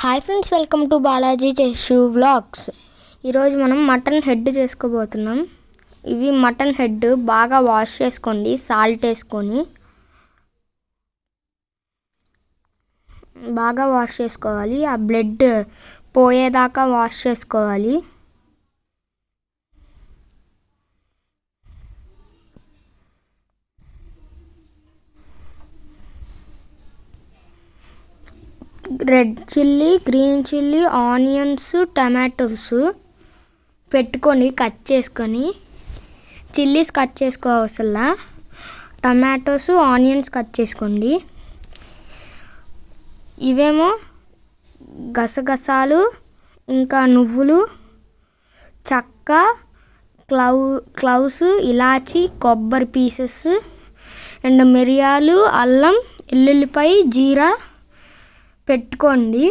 Hi friends, welcome to Balaji చేసు vlogs. ఈరోజు మనం మటన్ హెడ్ చేసుకోబోతున్నాం. ఇవి మటన్ హెడ్ బాగా వాష్ చేసుకోండి, సాల్ట్ వేసుకొని బాగా వాష్ చేసుకోవాలి. ఆ బ్లడ్ పోయేదాకా వాష్ చేసుకోవాలి. Red chilli, green chilli, onions, tomatoes పెట్టుకొని కట్ చేసుకొని, చిల్లీస్ కట్ చేసుకోవసలా, టమాటోస్, ఆనియన్స్ కట్ చేసుకోండి. ఇవేమో గసగసాలు, ఇంకా నువ్వులు, చెక్క, క్లవ్స్, ఇలాచి, కొబ్బరి పీసెస్ అండ్ మిరియాలు, అల్లం, వెల్లుల్లిపాయ, జీరా పెట్టుకోండి.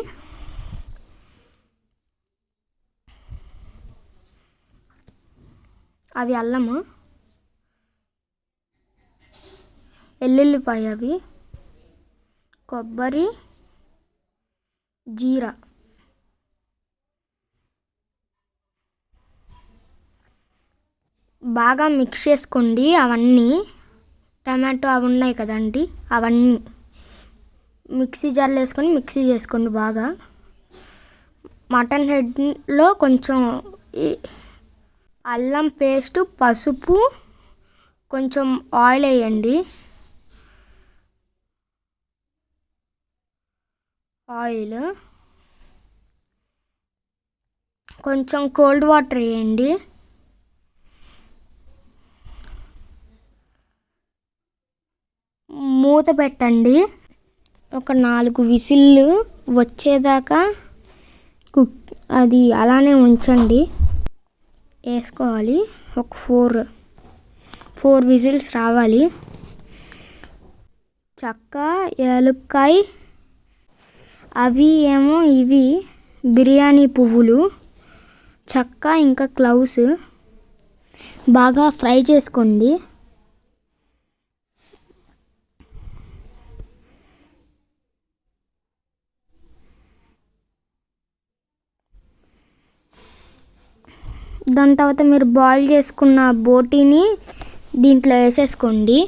అవి అల్లము, వెల్లుల్లిపాయ, అవి కొబ్బరి, జీరా బాగా మిక్స్ చేసుకోండి. అవన్నీ టమాటో అవి ఉన్నాయి కదండి, అవన్నీ మిక్సీ జార్లో వేసుకొని మిక్సీ చేసుకోండి బాగా. మటన్ హెడ్లో కొంచెం అల్లం పేస్ట్, పసుపు, కొంచెం ఆయిల్ వేయండి. ఆయిల్, కొంచెం కోల్డ్ వాటర్ వేయండి. మూత పెట్టండి. ఒక 4 విజిల్లు వచ్చేదాకా అది అలానే ఉంచండి. వేసుకోవాలి. ఒక 4 విజిల్స్ రావాలి. చెక్క, యాలక్కాయ, అవి ఏమో ఇవి బిర్యానీ పువ్వులు, చెక్క ఇంకా క్లవ్స్ బాగా ఫ్రై చేసుకోండి. దాని తర్వాత మీరు బాయిల్ చేసుకున్న బోటీని దీంట్లో వేసేసుకోండి.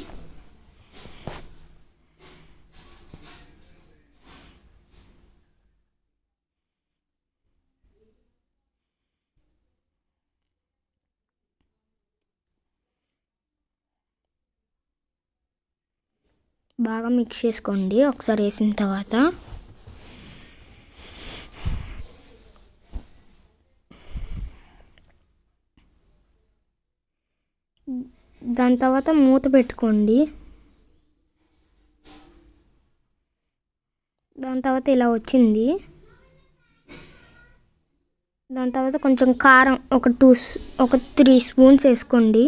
బాగా మిక్స్ చేసుకోండి ఒకసారి వేసిన తర్వాత. దాని తర్వాత మూత పెట్టుకోండి. దాని తర్వాత ఇలా వచ్చింది. దాని తర్వాత కొంచెం కారం ఒక 3 స్పూన్స్ వేసుకోండి.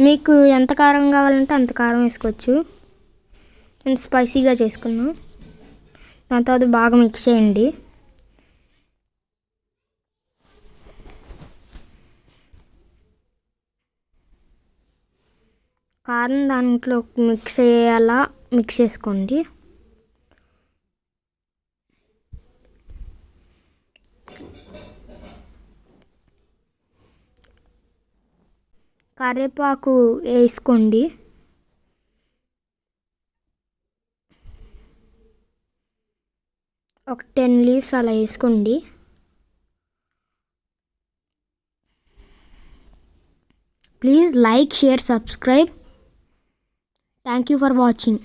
మీకు ఎంత కారం కావాలంటే అంత కారం వేసుకోవచ్చు. నేను స్పైసీగా చేసుకున్నాను. దాని తర్వాత బాగా మిక్స్ చేయండి. కారం దాంట్లో మిక్స్ అయ్యేలా మిక్స్ చేసుకోండి. కరివేపాకు వేసుకోండి. ఒక 10 లీవ్స్ అలా వేసుకోండి. Please like, share, subscribe. Thank you for watching.